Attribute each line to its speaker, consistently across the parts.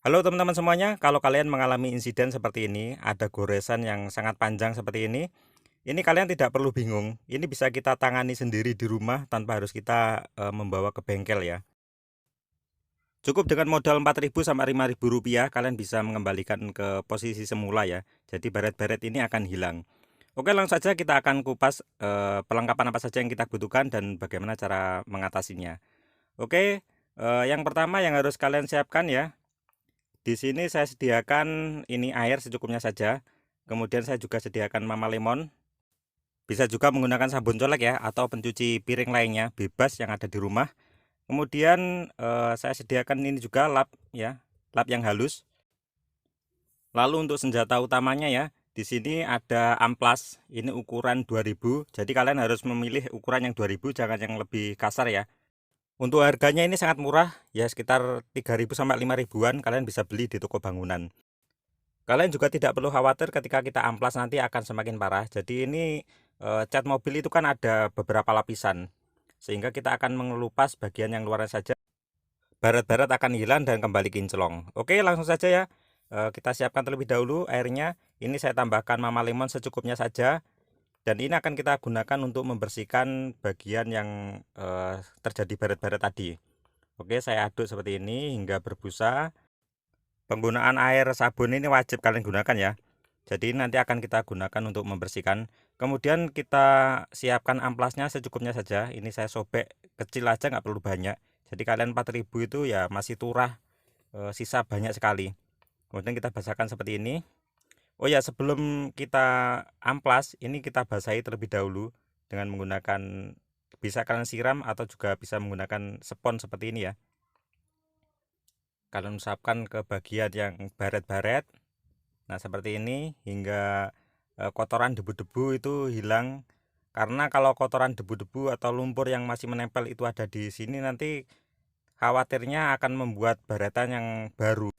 Speaker 1: Halo teman-teman semuanya, kalau kalian mengalami insiden seperti ini, ada goresan yang sangat panjang seperti ini kalian tidak perlu bingung. Ini bisa kita tangani sendiri di rumah tanpa harus kita membawa ke bengkel ya. Cukup dengan modal 4.000 sampai 5.000 rupiah, kalian bisa mengembalikan ke posisi semula ya. Jadi baret-baret ini akan hilang. Oke, langsung saja kita akan kupas perlengkapan apa saja yang kita butuhkan dan bagaimana cara mengatasinya. Oke, yang pertama yang harus kalian siapkan ya. Di sini saya sediakan ini air secukupnya saja. Kemudian saya juga sediakan Mama Lemon. Bisa juga menggunakan sabun colek ya atau pencuci piring lainnya bebas yang ada di rumah. Kemudian saya sediakan ini juga lap ya, lap yang halus. Lalu untuk senjata utamanya ya, di sini ada amplas. Ini ukuran 2000. Jadi kalian harus memilih ukuran yang 2000, jangan yang lebih kasar ya. Untuk harganya ini sangat murah ya, sekitar 3.000 sampai 5.000-an kalian bisa beli di toko bangunan. Kalian juga tidak perlu khawatir ketika kita amplas nanti akan semakin parah. Jadi ini cat mobil itu kan ada beberapa lapisan. Sehingga kita akan mengelupas bagian yang luarnya saja. Barat-barat akan hilang dan kembali kinclong. Oke, langsung saja ya. Kita siapkan terlebih dahulu airnya. Ini saya tambahkan Mama Lemon secukupnya saja. Dan ini akan kita gunakan untuk membersihkan bagian yang terjadi barat-barat tadi. Oke, saya aduk seperti ini hingga berbusa. Penggunaan air sabun ini wajib kalian gunakan ya. Jadi nanti akan kita gunakan untuk membersihkan. Kemudian kita siapkan amplasnya secukupnya saja. Ini saya sobek kecil aja, nggak perlu banyak. Jadi kalian 4.000 itu ya masih turah, sisa banyak sekali. Kemudian kita basahkan seperti ini. Oh ya, sebelum kita amplas, ini kita basahi terlebih dahulu dengan menggunakan, bisa kalian siram atau juga bisa menggunakan spons seperti ini ya. Kalian usapkan ke bagian yang baret-baret. Nah, seperti ini hingga kotoran debu-debu itu hilang. Karena kalau kotoran debu-debu atau lumpur yang masih menempel itu ada di sini, nanti khawatirnya akan membuat baretan yang baru.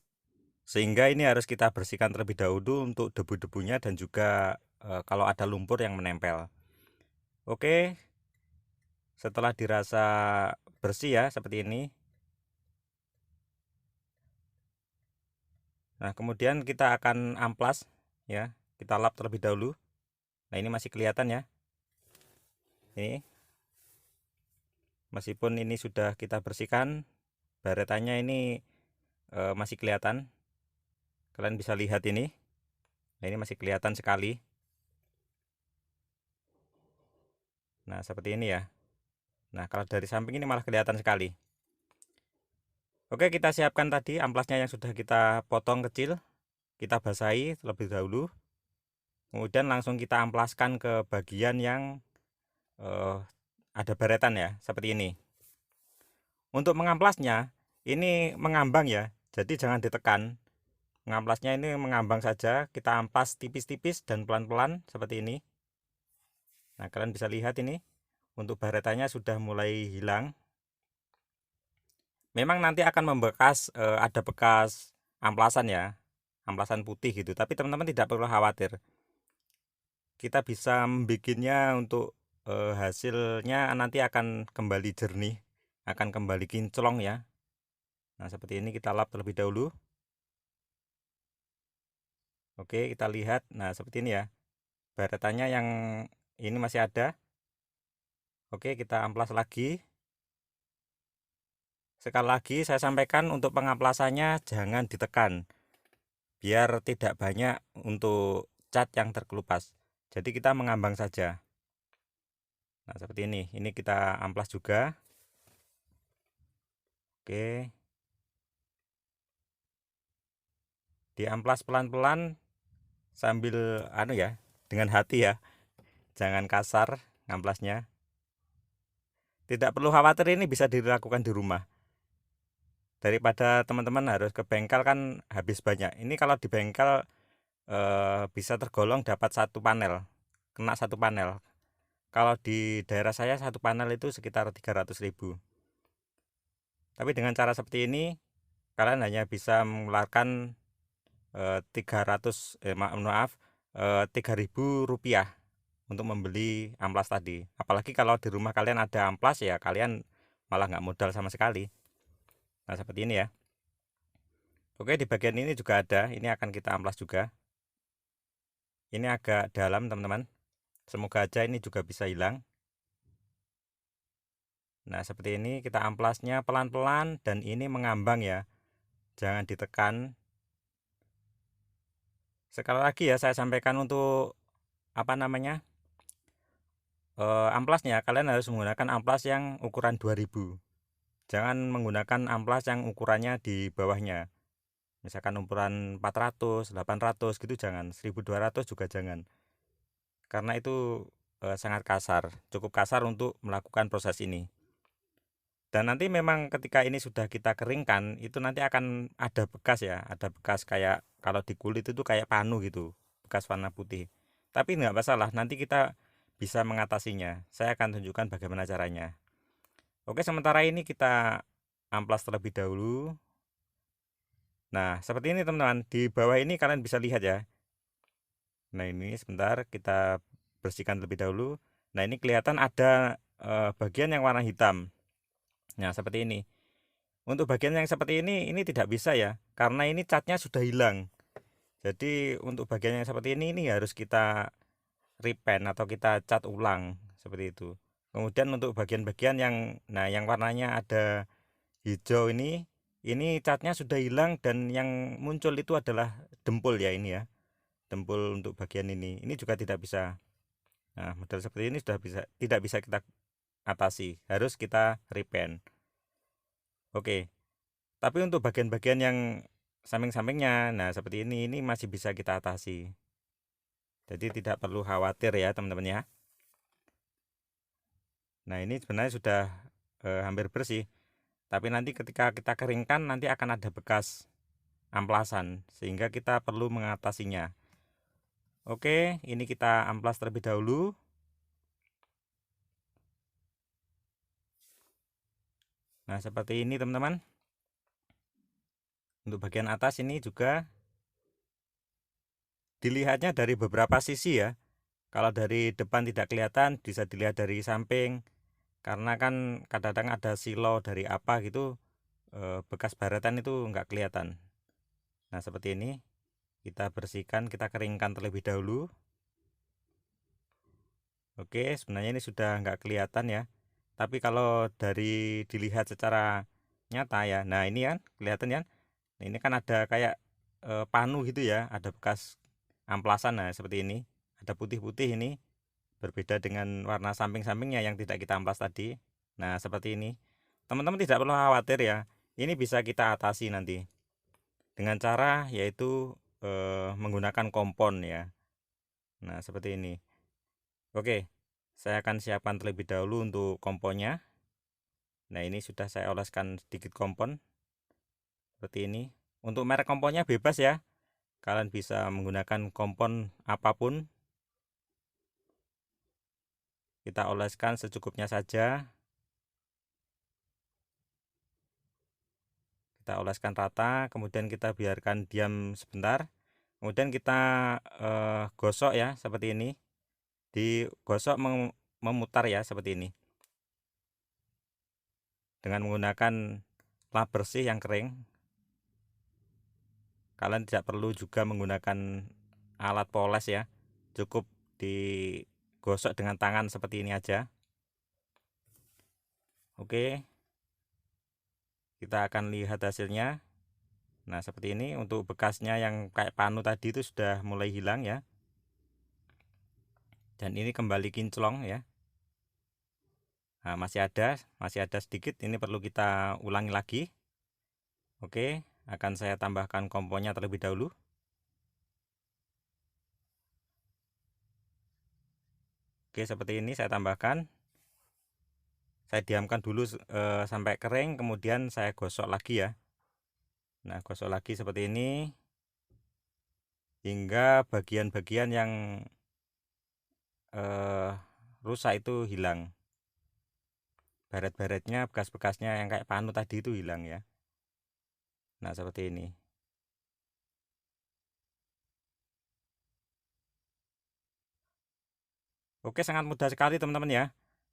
Speaker 1: Sehingga ini harus kita bersihkan terlebih dahulu untuk debu-debunya dan juga kalau ada lumpur yang menempel. Oke, setelah dirasa bersih ya seperti ini. Nah, kemudian kita akan amplas ya. Kita lap terlebih dahulu. Nah, ini masih kelihatan ya. Ini meskipun ini sudah kita bersihkan, baretannya ini masih kelihatan. Kalian bisa lihat ini. Nah, ini masih kelihatan sekali. Nah, seperti ini ya. Nah, kalau dari samping ini malah kelihatan sekali. Oke, kita siapkan tadi amplasnya yang sudah kita potong kecil. Kita basahi terlebih dahulu. Kemudian langsung kita amplaskan ke bagian yang ada baretan ya, seperti ini. Untuk mengamplasnya, ini mengambang ya. Jadi jangan ditekan. Mengamplasnya ini mengambang saja, kita amplas tipis-tipis dan pelan-pelan seperti ini. Nah, kalian bisa lihat ini, untuk baretannya sudah mulai hilang. Memang nanti akan membekas, ada bekas amplasan ya, amplasan putih gitu. Tapi teman-teman tidak perlu khawatir. Kita bisa membikinnya untuk hasilnya nanti akan kembali jernih, akan kembali kinclong ya. Nah, seperti ini kita lap terlebih dahulu. Oke, kita lihat. Nah, seperti ini ya. Baretannya yang ini masih ada. Oke, kita amplas lagi. Sekali lagi saya sampaikan untuk pengamplasannya jangan ditekan. Biar tidak banyak untuk cat yang terkelupas. Jadi kita mengambang saja. Nah, seperti ini. Ini kita amplas juga. Oke. Diamplas pelan-pelan sambil ya, dengan hati ya. Jangan kasar ngamplasnya. Tidak perlu khawatir, ini bisa dilakukan di rumah. Daripada teman-teman harus ke bengkel kan habis banyak. Ini kalau di bengkel bisa tergolong dapat satu panel, kena satu panel. Kalau di daerah saya satu panel itu sekitar 300.000. Tapi dengan cara seperti ini kalian hanya bisa mengeluarkan 3.000 rupiah untuk membeli amplas tadi. Apalagi kalau di rumah kalian ada amplas ya kalian malah nggak modal sama sekali. Nah, seperti ini ya. Oke, di bagian ini juga ada, ini akan kita amplas juga. Ini agak dalam teman-teman, semoga aja ini juga bisa hilang. Nah, seperti ini kita amplasnya pelan-pelan dan ini mengambang ya, jangan ditekan. Sekali lagi ya, saya sampaikan untuk apa namanya, amplasnya kalian harus menggunakan amplas yang ukuran 2000. Jangan menggunakan amplas yang ukurannya di bawahnya. Misalkan ukuran 400, 800 gitu jangan, 1200 juga jangan. Karena itu sangat kasar, cukup kasar untuk melakukan proses ini. Dan nanti memang ketika ini sudah kita keringkan, itu nanti akan ada bekas ya, ada bekas kayak kalau di kulit itu kayak panu gitu, bekas warna putih. Tapi nggak masalah, nanti kita bisa mengatasinya. Saya akan tunjukkan bagaimana caranya. Oke, sementara ini kita amplas terlebih dahulu. Nah, seperti ini teman-teman. Di bawah ini kalian bisa lihat ya. Nah, ini sebentar kita bersihkan terlebih dahulu. Nah, ini kelihatan ada bagian yang warna hitam. Nah, seperti ini. Untuk bagian yang seperti ini tidak bisa ya, karena ini catnya sudah hilang. Jadi untuk bagian yang seperti ini harus kita repaint atau kita cat ulang seperti itu. Kemudian untuk bagian-bagian yang warnanya ada hijau ini catnya sudah hilang dan yang muncul itu adalah dempul ya ini ya. Dempul untuk bagian ini juga tidak bisa. Nah, model seperti ini sudah tidak bisa kita atasi, harus kita repaint. Oke. Tapi untuk bagian-bagian yang samping-sampingnya, nah seperti ini masih bisa kita atasi. Jadi tidak perlu khawatir ya teman-teman ya. Nah ini sebenarnya sudah hampir bersih. Tapi nanti ketika kita keringkan nanti akan ada bekas amplasan. Sehingga kita perlu mengatasinya. Oke, ini kita amplas terlebih dahulu. Nah seperti ini teman-teman. Untuk bagian atas ini juga dilihatnya dari beberapa sisi ya. Kalau dari depan tidak kelihatan, bisa dilihat dari samping. Karena kan kadang-kadang ada silo dari apa gitu, bekas baratan itu nggak kelihatan. Nah seperti ini kita bersihkan, kita keringkan terlebih dahulu. Oke, sebenarnya ini sudah nggak kelihatan ya, tapi kalau dari dilihat secara nyata ya, nah ini kan kelihatan ya. Nah, ini kan ada kayak panu gitu ya, ada bekas amplasan. Nah seperti ini ada putih-putih, ini berbeda dengan warna samping-sampingnya yang tidak kita amplas tadi. Nah seperti ini teman-teman tidak perlu khawatir ya, ini bisa kita atasi nanti dengan cara yaitu menggunakan kompon ya. Nah seperti ini. Oke, saya akan siapkan terlebih dahulu untuk komponnya. Nah ini sudah saya oleskan sedikit kompon seperti ini. Untuk merek komponnya bebas ya, kalian bisa menggunakan kompon apapun. Kita oleskan secukupnya saja. Kita oleskan rata, kemudian kita biarkan diam sebentar. Kemudian kita gosok ya seperti ini. Digosok memutar ya seperti ini. Dengan menggunakan lap bersih yang kering. Kalian tidak perlu juga menggunakan alat poles ya. Cukup digosok dengan tangan seperti ini aja. Oke. Kita akan lihat hasilnya. Nah, seperti ini untuk bekasnya yang kayak panu tadi itu sudah mulai hilang ya. Dan ini kembali kinclong ya. Nah, masih ada sedikit, ini perlu kita ulangi lagi. Oke, akan saya tambahkan komponnya terlebih dahulu. Oke, seperti ini saya tambahkan. Saya diamkan dulu sampai kering, kemudian saya gosok lagi ya. Nah, gosok lagi seperti ini hingga bagian-bagian yang rusak itu hilang. Baret-baretnya, bekas-bekasnya yang kayak panu tadi itu hilang ya. Nah, seperti ini. Oke, sangat mudah sekali teman-teman ya.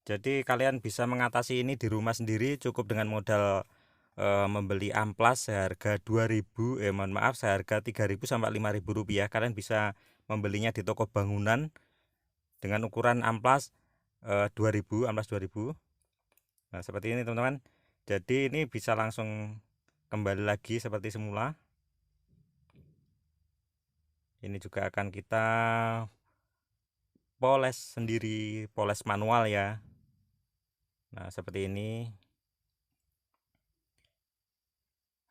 Speaker 1: Jadi kalian bisa mengatasi ini di rumah sendiri cukup dengan modal membeli amplas seharga 2.000, mohon maaf, seharga 3.000 sampai 5.000 rupiah. Kalian bisa membelinya di toko bangunan dengan ukuran amplas 2.000, amplas 2.000. Nah, seperti ini teman-teman. Jadi ini bisa langsung kembali lagi seperti semula. Ini juga akan kita poles sendiri, poles manual ya. Nah, seperti ini.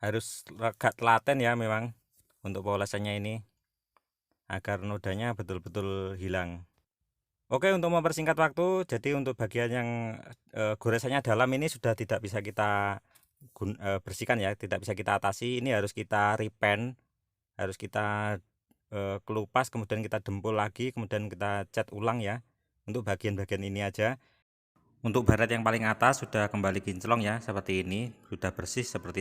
Speaker 1: Harus agak telaten ya memang untuk polesannya ini, agar nodanya betul-betul hilang. Oke, untuk mempersingkat waktu, jadi untuk bagian yang goresannya dalam ini sudah tidak bisa kita bersihkan ya, tidak bisa kita atasi. Ini harus kita repaint, harus kita kelupas, kemudian kita dempul lagi, kemudian kita cat ulang ya. Untuk bagian-bagian ini aja. Untuk baret yang paling atas sudah kembali kinclong ya, seperti ini, sudah bersih seperti